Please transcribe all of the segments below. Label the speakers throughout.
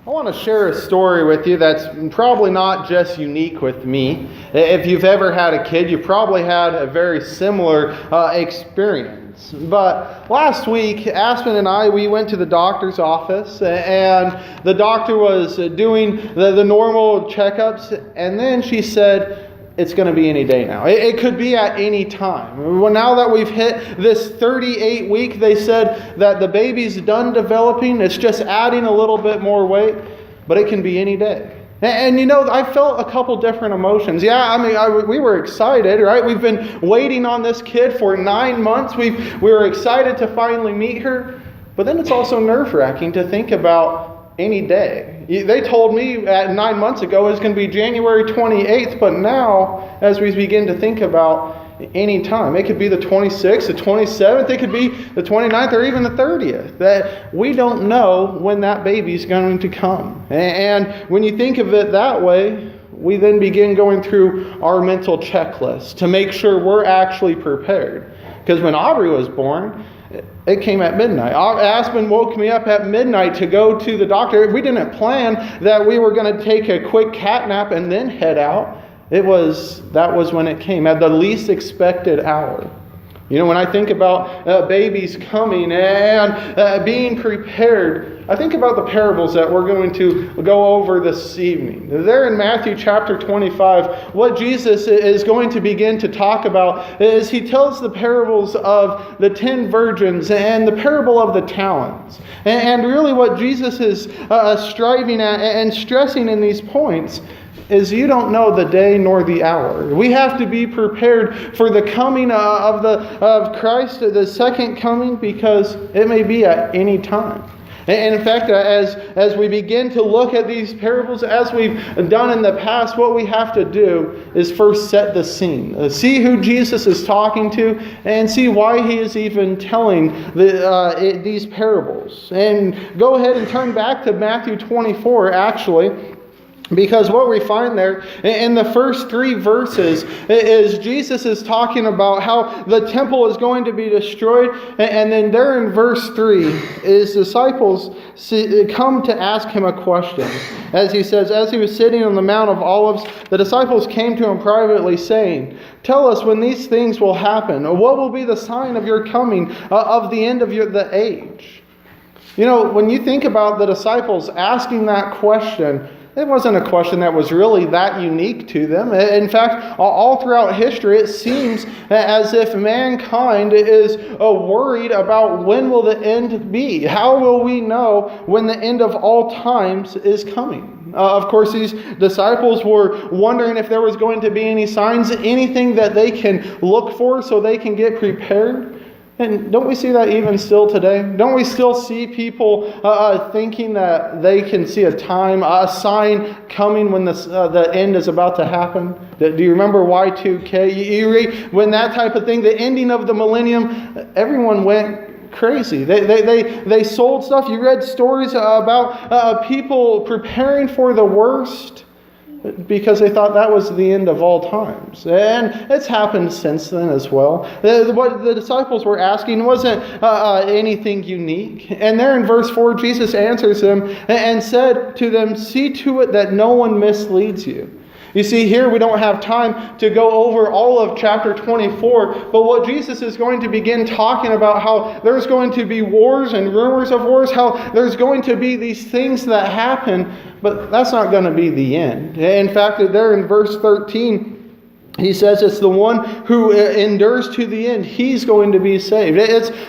Speaker 1: I want to share a story with you that's probably not just unique with me. If you've ever had a kid, you probably had a very similar experience. But last week, Aspen and I, we went to the doctor's office, and the doctor was doing the normal checkups, and then she said, it's going to be any day now. It could be at any time. Well, now that we've hit this 38 week, they said that the baby's done developing. It's just adding a little bit more weight, but it can be any day. And I felt a couple different emotions. We were excited, right? We've been waiting on this kid for 9 months. We were excited to finally meet her. But then it's also nerve-wracking to think about any day. They told me 9 months ago it was going to be January 28th, but now, as we begin to think about any time, it could be the 26th, the 27th, it could be the 29th, or even the 30th, that we don't know when that baby's going to come. And when you think of it that way, we then begin going through our mental checklist to make sure we're actually prepared. Because when Aubrey was born, it came at midnight. Aspen woke me up at midnight to go to the doctor. We didn't plan that we were going to take a quick cat nap and then head out. That was when it came, at the least expected hour. When I think about babies coming and being prepared, I think about the parables that we're going to go over this evening. There in Matthew chapter 25, what Jesus is going to begin to talk about is he tells the parables of the 10 virgins and the parable of the talents. And really what Jesus is striving at and stressing in these points is you don't know the day nor the hour. We have to be prepared for the coming of Christ, the second coming, because it may be at any time. And in fact, as we begin to look at these parables, as we've done in the past, what we have to do is first set the scene. See who Jesus is talking to, and see why he is even telling these parables. And go ahead and turn back to Matthew 24, actually. Because what we find there in the first 3 verses is Jesus is talking about how the temple is going to be destroyed. And then there in verse 3, his disciples come to ask him a question. As he says, as he was sitting on the Mount of Olives, the disciples came to him privately saying, "Tell us when these things will happen. What will be the sign of your coming, of the end of the age?" When you think about the disciples asking that question, it wasn't a question that was really that unique to them. In fact, all throughout history, it seems as if mankind is worried about when will the end be? How will we know when the end of all times is coming? Of course, these disciples were wondering if there was going to be any signs, anything that they can look for so they can get prepared. And don't we see that even still today? Don't we still see people thinking that they can see a time, a sign coming when the end is about to happen? Do you remember Y2K? You read when that type of thing, the ending of the millennium, everyone went crazy. They sold stuff. You read stories about people preparing for the worst because they thought that was the end of all times. And it's happened since then as well. What the disciples were asking wasn't anything unique. And there in verse 4, Jesus answers them and said to them, "See to it that no one misleads you." You see, here we don't have time to go over all of chapter 24, but what Jesus is going to begin talking about, how there's going to be wars and rumors of wars, how there's going to be these things that happen, but that's not going to be the end. In fact, there in verse 13, he says it's the one who endures to the end. He's going to be saved.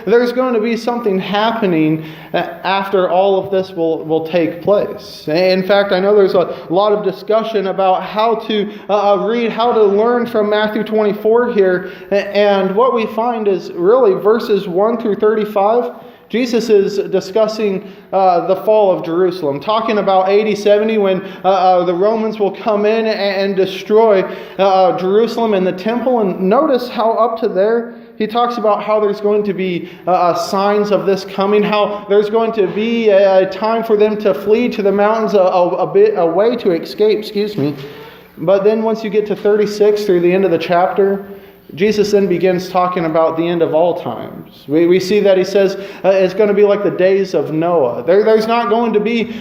Speaker 1: There's going to be something happening after all of this will take place. In fact, I know there's a lot of discussion about how to read, how to learn from Matthew 24 here. And what we find is really verses 1 through 35. Jesus is discussing the fall of Jerusalem, talking about AD 70 when the Romans will come in and destroy Jerusalem and the temple. And notice how up to there, he talks about how there's going to be signs of this coming, how there's going to be a time for them to flee to the mountains, a way to escape, But then once you get to 36 through the end of the chapter, Jesus then begins talking about the end of all times. We see that he says it's going to be like the days of Noah. There's not going to be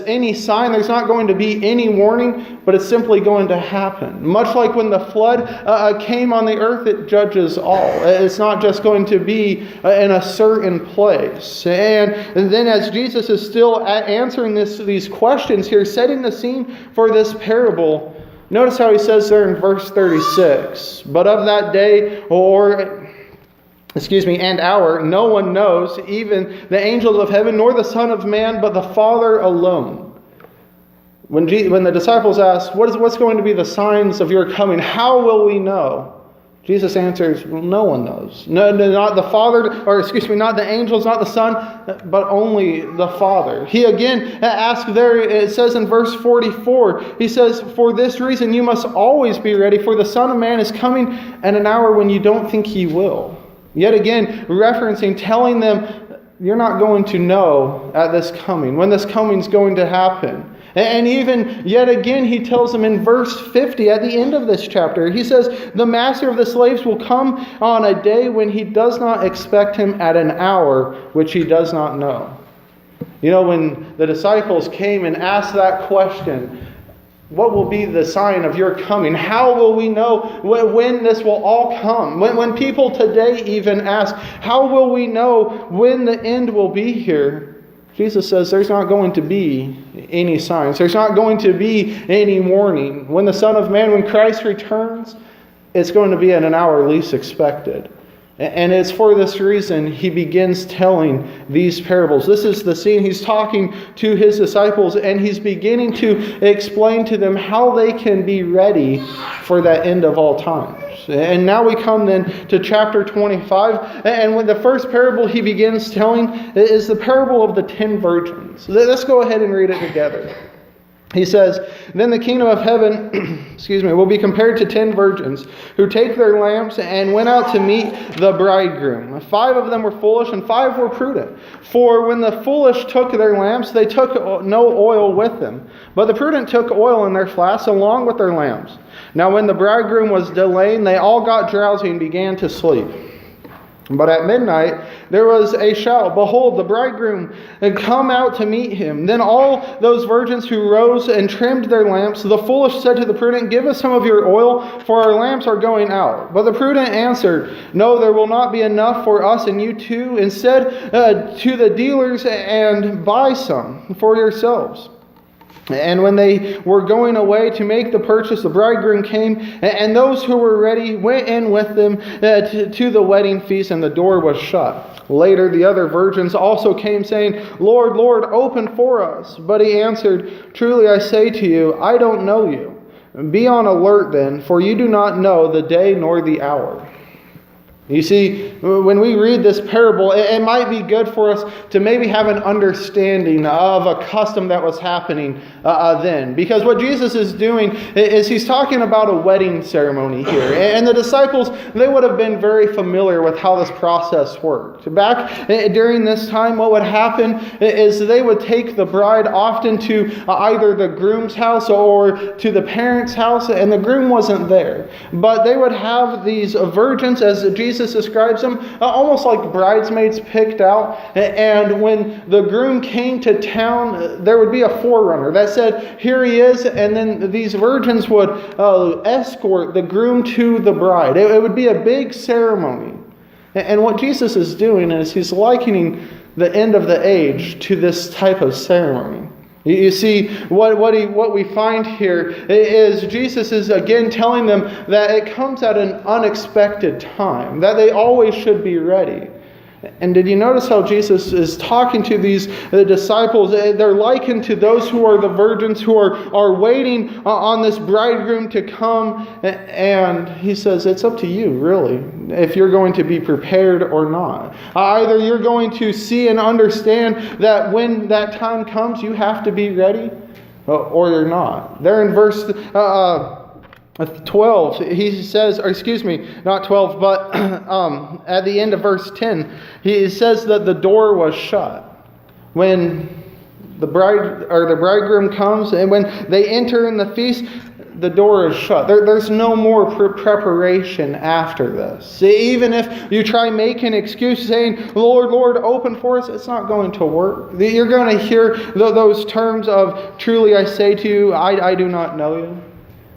Speaker 1: any sign. There's not going to be any warning, but it's simply going to happen. Much like when the flood came on the earth, it judges all. It's not just going to be in a certain place. And then as Jesus is still answering these questions here, setting the scene for this parable, notice how he says there in verse 36, but of that day and hour, no one knows, even the angels of heaven, nor the Son of Man, but the Father alone. When the disciples asked, what's going to be the signs of your coming? How will we know? Jesus answers, well, no one knows. No, not the Father, not the angels, not the Son, but only the Father. He again asks there, it says in verse 44, he says, for this reason you must always be ready, for the Son of Man is coming at an hour when you don't think he will. Yet again, telling them, you're not going to know at this coming, when this coming is going to happen. And even yet again, he tells them in verse 50 at the end of this chapter, he says, the master of the slaves will come on a day when he does not expect him, at an hour which he does not know. When the disciples came and asked that question, what will be the sign of your coming? How will we know when this will all come? When people today even ask, how will we know when the end will be here? Jesus says there's not going to be any signs. There's not going to be any warning. When the Son of Man, when Christ returns, it's going to be at an hour least expected. And it's for this reason he begins telling these parables. This is the scene. He's talking to his disciples and he's beginning to explain to them how they can be ready for that end of all times. And now we come then to chapter 25. And when the first parable he begins telling is the parable of the 10 virgins. Let's go ahead and read it together. He says, then the kingdom of heaven will be compared to 10 virgins who take their lamps and went out to meet the bridegroom. 5 of them were foolish and 5 were prudent. For when the foolish took their lamps, they took no oil with them. But the prudent took oil in their flasks along with their lamps. Now when the bridegroom was delaying, they all got drowsy and began to sleep. But at midnight there was a shout, behold, the bridegroom had come out to meet him. Then all those virgins who rose and trimmed their lamps, the foolish said to the prudent, give us some of your oil, for our lamps are going out. But the prudent answered, no, there will not be enough for us and you too. Instead, to the dealers and buy some for yourselves. And when they were going away to make the purchase, the bridegroom came, and those who were ready went in with them to the wedding feast, and the door was shut. Later the other virgins also came, saying, Lord, Lord, open for us. But he answered, truly I say to you, I don't know you. Be on alert then, for you do not know the day nor the hour. You see, when we read this parable, it might be good for us to maybe have an understanding of a custom that was happening then. Because what Jesus is doing is he's talking about a wedding ceremony here. And the disciples, they would have been very familiar with how this process worked. Back during this time, what would happen is they would take the bride often to either the groom's house or to the parents' house, and the groom wasn't there. But they would have these virgins, as Jesus describes them, almost like bridesmaids picked out. And when the groom came to town, there would be a forerunner that said, here he is. And then these virgins would escort the groom to the bride. It would be a big ceremony. And what Jesus is doing is he's likening the end of the age to this type of ceremony. You see, what we find here is Jesus is again telling them that it comes at an unexpected time, that they always should be ready. And did you notice how Jesus is talking to the disciples? They're likened to those who are the virgins who are waiting on this bridegroom to come. And he says, it's up to you, really, if you're going to be prepared or not. Either you're going to see and understand that when that time comes, you have to be ready, or you're not. There in verse 12, he says, or excuse me, not 12, but at the end of verse 10, he says that the door was shut. When the bride or the bridegroom comes and when they enter in the feast, the door is shut. There's no more preparation after this. Even if you try making excuses saying, Lord, Lord, open for us, it's not going to work. You're going to hear those terms of, truly I say to you, I do not know you.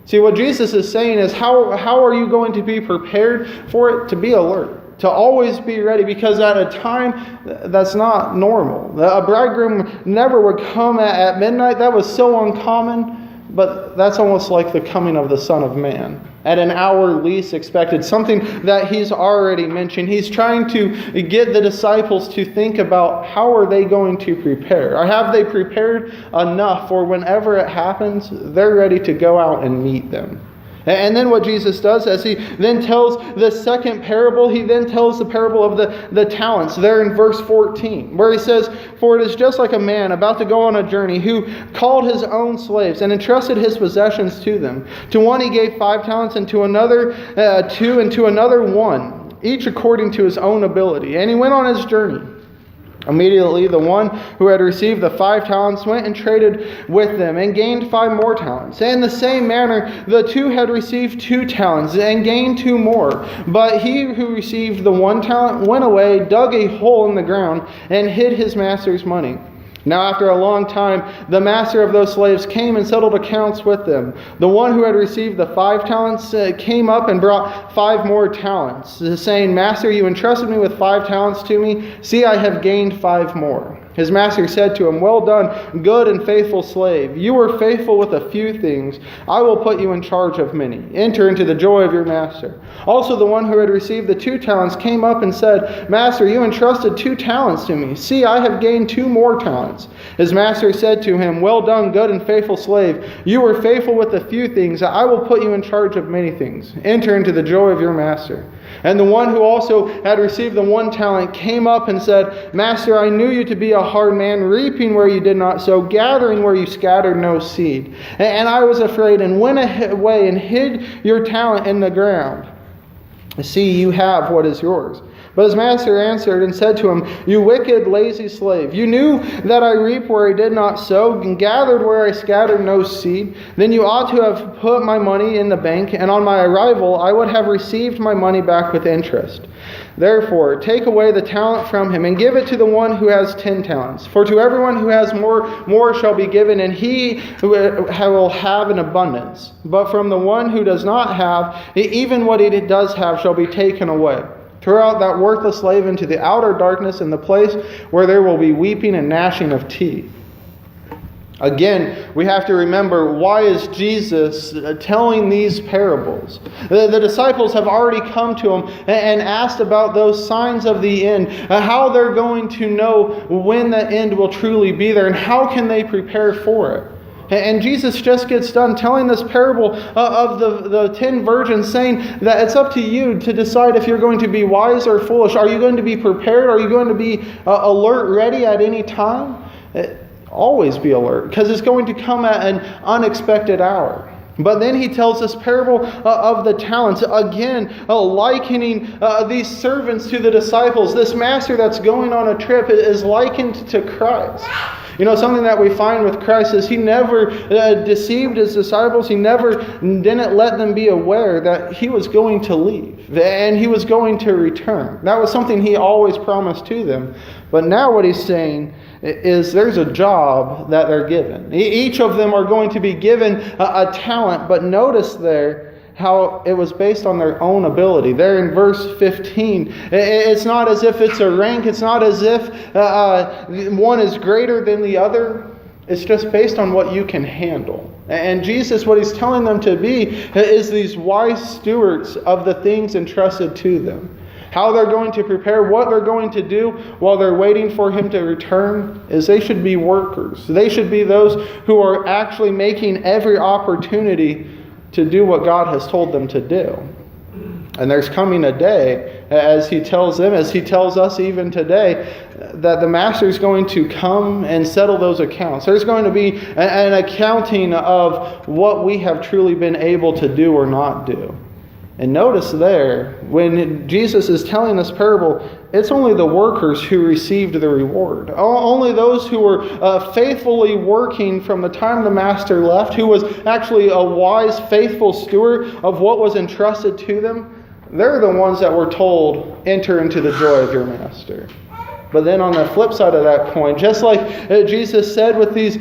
Speaker 1: See, what Jesus is saying is, how are you going to be prepared for it? To be alert, to always be ready, because at a time that's not normal. A bridegroom never would come at midnight. That was so uncommon. But that's almost like the coming of the Son of Man. At an hour least expected. Something that he's already mentioned. He's trying to get the disciples to think about, how are they going to prepare? Or have they prepared enough for whenever it happens, they're ready to go out and meet them? And then what Jesus does, as he then tells the second parable, he then tells the parable of the talents there in verse 14, where he says, "For it is just like a man about to go on a journey, who called his own slaves and entrusted his possessions to them. To one he gave 5 talents, and to another 2, and to another 1, each according to his own ability. And he went on his journey. Immediately the one who had received the 5 talents went and traded with them, and gained 5 more talents. And in the same manner the 2 had received 2 talents, and gained 2 more. But he who received the 1 talent went away, dug a hole in the ground, and hid his master's money. Now after a long time, the master of those slaves came and settled accounts with them. The one who had received the 5 talents came up and brought 5 more talents, saying, Master, you entrusted me with 5 talents to me. See, I have gained 5 more. His master said to him, Well done, good and faithful slave. You were faithful with a few things. I will put you in charge of many. Enter into the joy of your master. Also the one who had received the 2 talents came up and said, Master, you entrusted 2 talents to me. See, I have gained 2 more talents. His master said to him, Well done, good and faithful slave. You were faithful with a few things. I will put you in charge of many things. Enter into the joy of your master. And the one who also had received the 1 talent came up and said, Master, I knew you to be a hard man, reaping where you did not sow, gathering where you scattered no seed. And I was afraid and went away and hid your talent in the ground. See, you have what is yours. But his master answered and said to him, You wicked, lazy slave, you knew that I reap where I did not sow, and gathered where I scattered no seed. Then you ought to have put my money in the bank, and on my arrival I would have received my money back with interest. Therefore, take away the talent from him, and give it to the one who has 10 talents. For to everyone who has more shall be given, and he will have an abundance. But from the one who does not have, even what he does have shall be taken away. Throw out that worthless slave into the outer darkness, in the place where there will be weeping and gnashing of teeth." Again, we have to remember, why is Jesus telling these parables? The disciples have already come to him and asked about those signs of the end, how they're going to know when the end will truly be there, and how can they prepare for it. And Jesus just gets done telling this parable of the 10 virgins, saying that it's up to you to decide if you're going to be wise or foolish. Are you going to be prepared? Are you going to be alert, ready at any time? Always be alert, because it's going to come at an unexpected hour. But then he tells this parable of the talents, again likening these servants to the disciples. This master that's going on a trip is likened to Christ. You know, something that we find with Christ is he never deceived his disciples. He didn't let them be aware that he was going to leave and he was going to return. That was something he always promised to them. But now what he's saying is there's a job that they're given. Each of them are going to be given a talent, but notice there how it was based on their own ability. There in verse 15, it's not as if it's a rank. It's not as if one is greater than the other. It's just based on what you can handle. And Jesus, what he's telling them to be, is these wise stewards of the things entrusted to them. How they're going to prepare, what they're going to do while they're waiting for him to return, is they should be workers. They should be those who are actually making every opportunity to do what God has told them to do. And there's coming a day, as he tells them, as he tells us even today, that the master is going to come and settle those accounts. There's going to be an accounting of what we have truly been able to do or not do. And notice there, when Jesus is telling this parable, it's only the workers who received the reward. Only those who were faithfully working from the time the master left, who was actually a wise, faithful steward of what was entrusted to them, they're the ones that were told, enter into the joy of your master. But then on the flip side of that coin, just like Jesus said with these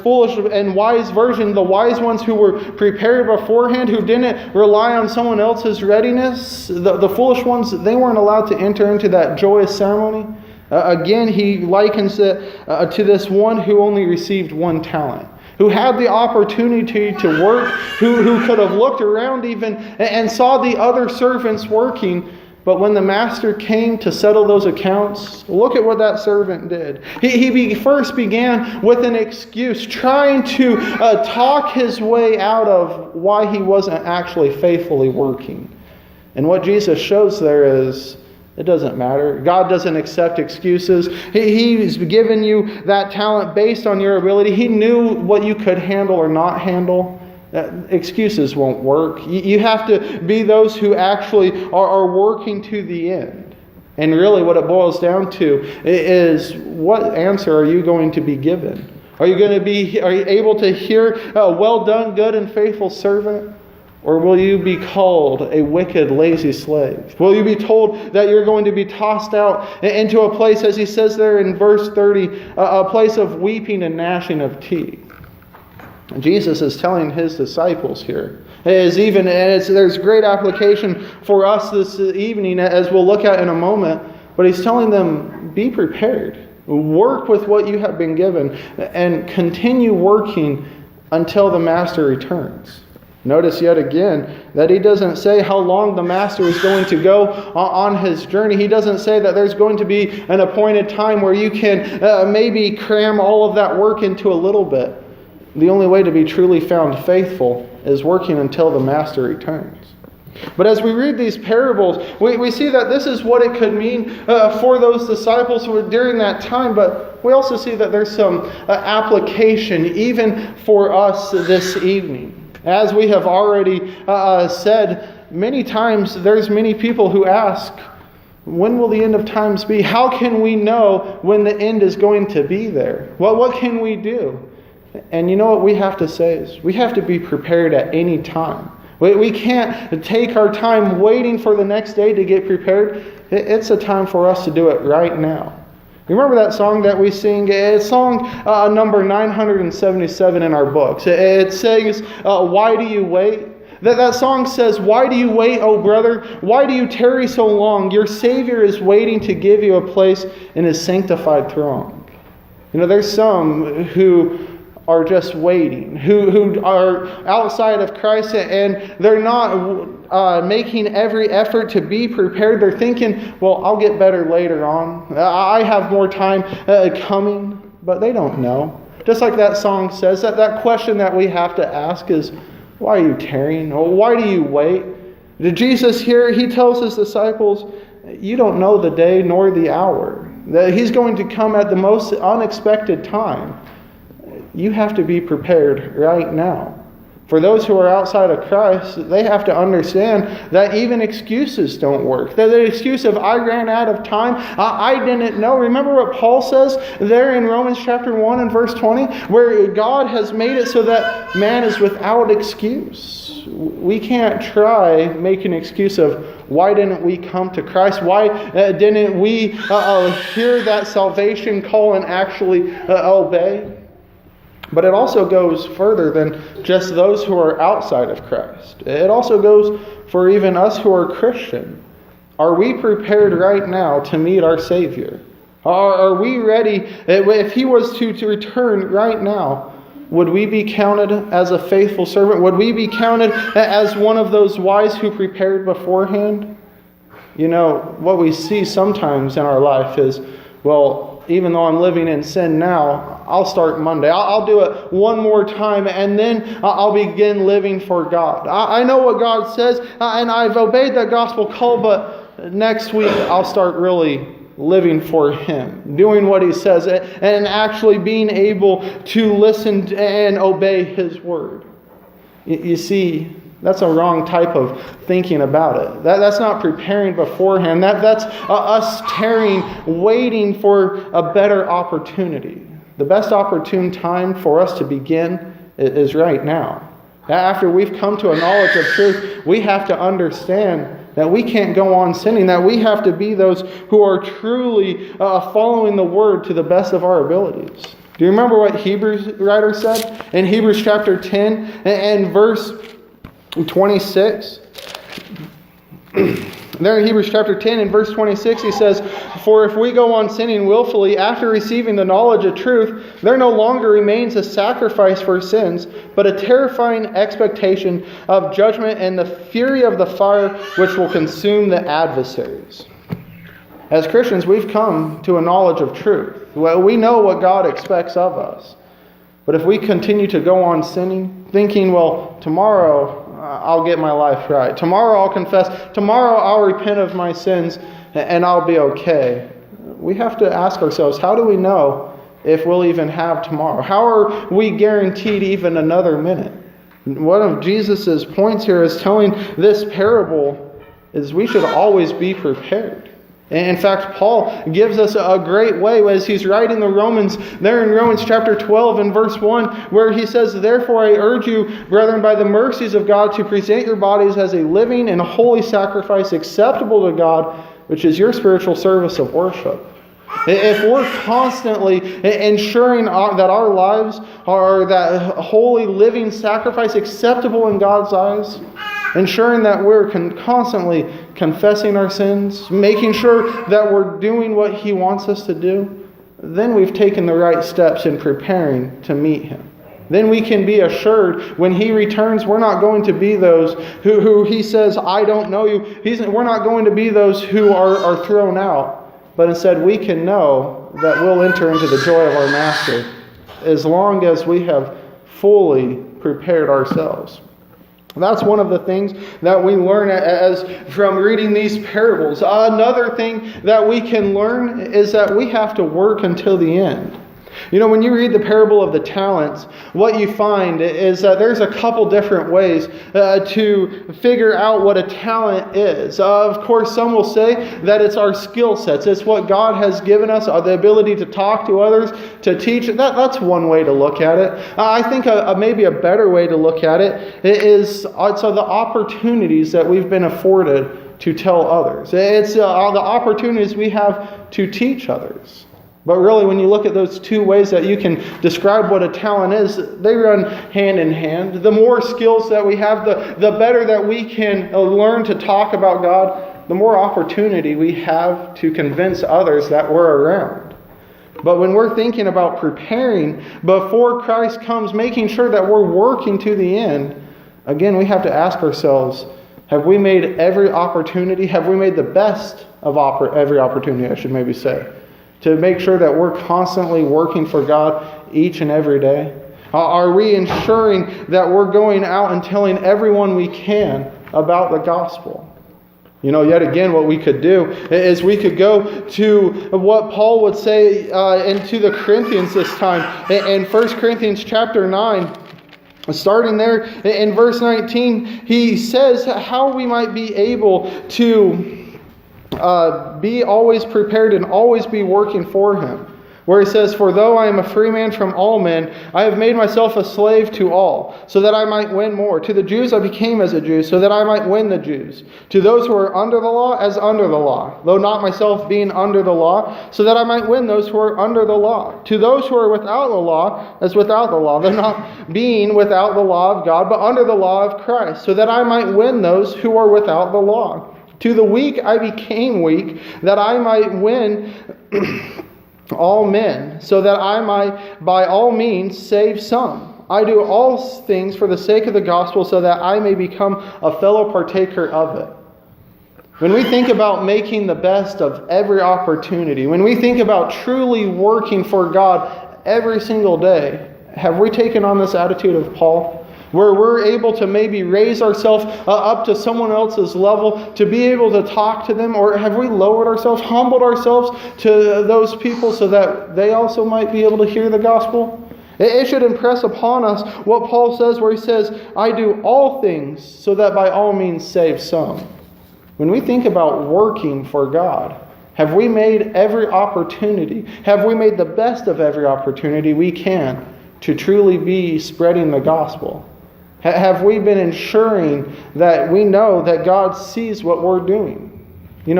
Speaker 1: foolish and wise version, the wise ones who were prepared beforehand, who didn't rely on someone else's readiness, the foolish ones, they weren't allowed to enter into that joyous ceremony. Again, he likens it to this one who only received one talent, who had the opportunity to work, who could have looked around even and saw the other servants working. But when the master came to settle those accounts, look at what that servant did. He first began with an excuse, trying to talk his way out of why he wasn't actually faithfully working. And what Jesus shows there is, it doesn't matter. God doesn't accept excuses. He's given you that talent based on your ability. He knew what you could handle or not handle. Excuses won't work. You have to be those who actually are working to the end. And really what it boils down to is, what answer are you going to be given? Are you able to hear, well done, good and faithful servant? Or will you be called a wicked, lazy slave? Will you be told that you're going to be tossed out into a place, as he says there in verse 30, a place of weeping and gnashing of teeth? Jesus is telling his disciples here. There's great application for us this evening, as we'll look at in a moment. But he's telling them, be prepared. Work with what you have been given and continue working until the master returns. Notice yet again that he doesn't say how long the master is going to go on his journey. He doesn't say that there's going to be an appointed time where you can maybe cram all of that work into a little bit. The only way to be truly found faithful is working until the master returns. But as we read these parables, we see that this is what it could mean for those disciples who were during that time. But we also see that there's some application even for us this evening. As we have already said many times, there's many people who ask, when will the end of times be? How can we know when the end is going to be there? Well, what can we do? And you know what we have to say is, we have to be prepared at any time. We can't take our time waiting for the next day to get prepared. It's a time for us to do it right now. You remember that song that we sing? It's song number 977 in our books. It says, why do you wait? That song says, why do you wait, O brother? Why do you tarry so long? Your Savior is waiting to give you a place in His sanctified throne. You know, there's some who are just waiting, who are outside of Christ, and they're not making every effort to be prepared. They're thinking, well, I'll get better later on. I have more time coming, but they don't know. Just like that song says, that question that we have to ask is, why are you tarrying? Or why do you wait? Jesus here, he tells his disciples, you don't know the day nor the hour. That he's going to come at the most unexpected time. You have to be prepared right now. For those who are outside of Christ, they have to understand that even excuses don't work. That the excuse of, I ran out of time, I didn't know. Remember what Paul says there in Romans chapter 1 and verse 20? Where God has made it so that man is without excuse. We can't try make an excuse of, why didn't we come to Christ? Why didn't we hear that salvation call and actually obey? But it also goes further than just those who are outside of Christ. It also goes for even us who are Christian. Are we prepared right now to meet our Savior? Are we ready? If He was to return right now, would we be counted as a faithful servant? Would we be counted as one of those wise who prepared beforehand? You know, what we see sometimes in our life is, well, even though I'm living in sin now, I'll start Monday. I'll do it one more time, and then I'll begin living for God. I know what God says, and I've obeyed that gospel call, but next week I'll start really living for Him, doing what He says, and actually being able to listen and obey His word. You see, That's a wrong type of thinking about it. That's not preparing beforehand. That's us tarrying, waiting for a better opportunity. The best opportune time for us to begin is right now. After we've come to a knowledge of truth, we have to understand that we can't go on sinning, that we have to be those who are truly following the Word to the best of our abilities. Do you remember what Hebrews writer said? In Hebrews chapter 10 and verse 26. There in Hebrews chapter 10 and verse 26 he says, "For if we go on sinning willfully after receiving the knowledge of truth, there no longer remains a sacrifice for sins, but a terrifying expectation of judgment and the fury of the fire which will consume the adversaries." As Christians, we've come to a knowledge of truth. Well, we know what God expects of us. But if we continue to go on sinning, thinking, well, tomorrow I'll get my life right. Tomorrow I'll confess. Tomorrow I'll repent of my sins and I'll be okay. We have to ask ourselves, how do we know if we'll even have tomorrow? How are we guaranteed even another minute? One of Jesus' points here is telling this parable is we should always be prepared. In fact, Paul gives us a great way as he's writing the Romans, there in Romans chapter 12 and verse 1, where he says, "Therefore I urge you, brethren, by the mercies of God, to present your bodies as a living and holy sacrifice acceptable to God, which is your spiritual service of worship." If we're constantly ensuring that our lives are that holy living sacrifice acceptable in God's eyes, ensuring that we're constantly confessing our sins, making sure that we're doing what He wants us to do, then we've taken the right steps in preparing to meet Him. Then we can be assured when He returns, we're not going to be those who He says, "I don't know you." We're not going to be those who are thrown out. But instead we can know that we'll enter into the joy of our Master as long as we have fully prepared ourselves. That's one of the things that we learn as from reading these parables. Another thing that we can learn is that we have to work until the end. You know, when you read the parable of the talents, what you find is that there's a couple different ways to figure out what a talent is. Of course, some will say that it's our skill sets. It's what God has given us, the ability to talk to others, to teach. That's one way to look at it. I think maybe a better way to look at it is also the opportunities that we've been afforded to tell others. It's the opportunities we have to teach others. But really, when you look at those two ways that you can describe what a talent is, they run hand in hand. The more skills that we have, the better that we can learn to talk about God, the more opportunity we have to convince others that we're around. But when we're thinking about preparing before Christ comes, making sure that we're working to the end, again, we have to ask ourselves, have we made every opportunity? Have we made the best of every opportunity, I should maybe say, to make sure that we're constantly working for God each and every day? Are we ensuring that we're going out and telling everyone we can about the gospel? You know, yet again, what we could do is we could go to what Paul would say into the Corinthians this time. In 1 Corinthians chapter 9, starting there in verse 19, he says how we might be able to be always prepared and always be working for Him. Where he says, "For though I am a free man from all men, I have made myself a slave to all, so that I might win more. To the Jews I became as a Jew, so that I might win the Jews. To those who are under the law, as under the law, though not myself being under the law, so that I might win those who are under the law. To those who are without the law, as without the law, though not being without the law of God, but under the law of Christ, so that I might win those who are without the law. To the weak I became weak, that I might win all men, so that I might by all means save some. I do all things for the sake of the gospel, so that I may become a fellow partaker of it." When we think about making the best of every opportunity, when we think about truly working for God every single day, have we taken on this attitude of Paul? Where we're able to maybe raise ourselves up to someone else's level to be able to talk to them? Or have we lowered ourselves, humbled ourselves to those people so that they also might be able to hear the gospel? It should impress upon us what Paul says where he says, I do all things so that by all means save some. When we think about working for God, have we made every opportunity, have we made the best of every opportunity we can to truly be spreading the gospel? Have we been ensuring that we know that God sees what we're doing?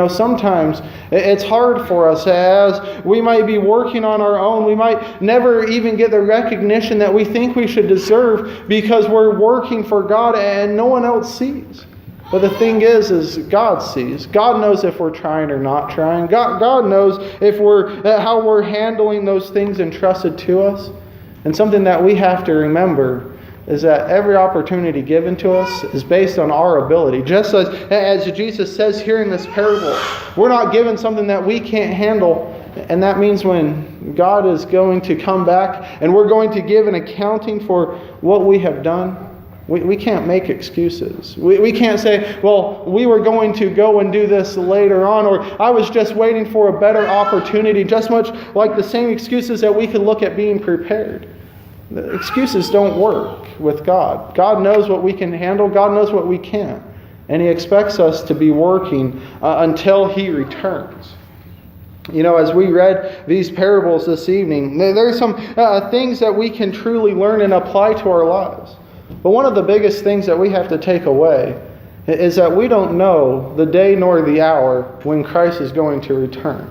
Speaker 1: Sometimes it's hard for us as we might be working on our own. We might never even get the recognition that we think we should deserve because we're working for God and no one else sees. But the thing is God sees. God knows if we're trying or not trying. God knows if how we're handling those things entrusted to us. And something that we have to remember is that every opportunity given to us is based on our ability. Just as Jesus says here in this parable, we're not given something that we can't handle. And that means when God is going to come back and we're going to give an accounting for what we have done, we can't make excuses. We can't say, well, we were going to go and do this later on, or I was just waiting for a better opportunity, just much like the same excuses that we could look at being prepared. The excuses don't work with God. God knows what we can handle. God knows what we can't. And He expects us to be working until He returns. As we read these parables this evening, there's some things that we can truly learn and apply to our lives. But one of the biggest things that we have to take away is that we don't know the day nor the hour when Christ is going to return.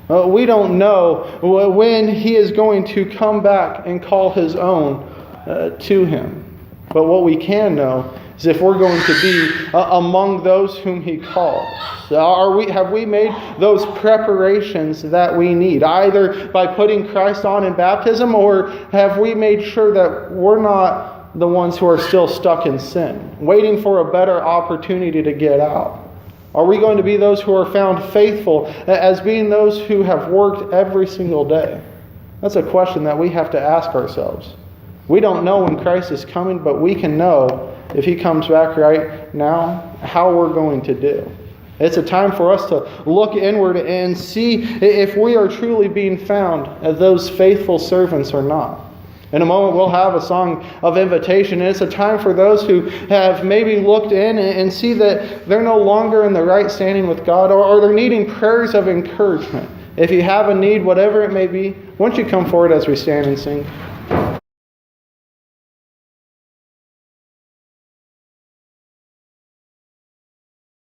Speaker 1: We don't know when He is going to come back and call His own to Him. But what we can know is if we're going to be among those whom He calls. Have we made those preparations that we need, either by putting Christ on in baptism, or have we made sure that we're not the ones who are still stuck in sin, waiting for a better opportunity to get out? Are we going to be those who are found faithful as being those who have worked every single day? That's a question that we have to ask ourselves. We don't know when Christ is coming, but we can know if He comes back right now, how we're going to do. It's a time for us to look inward and see if we are truly being found as those faithful servants or not. In a moment, we'll have a song of invitation, and it's a time for those who have maybe looked in and see that they're no longer in the right standing with God, or they're needing prayers of encouragement. If you have a need, whatever it may be, why don't you come forward as we stand and sing?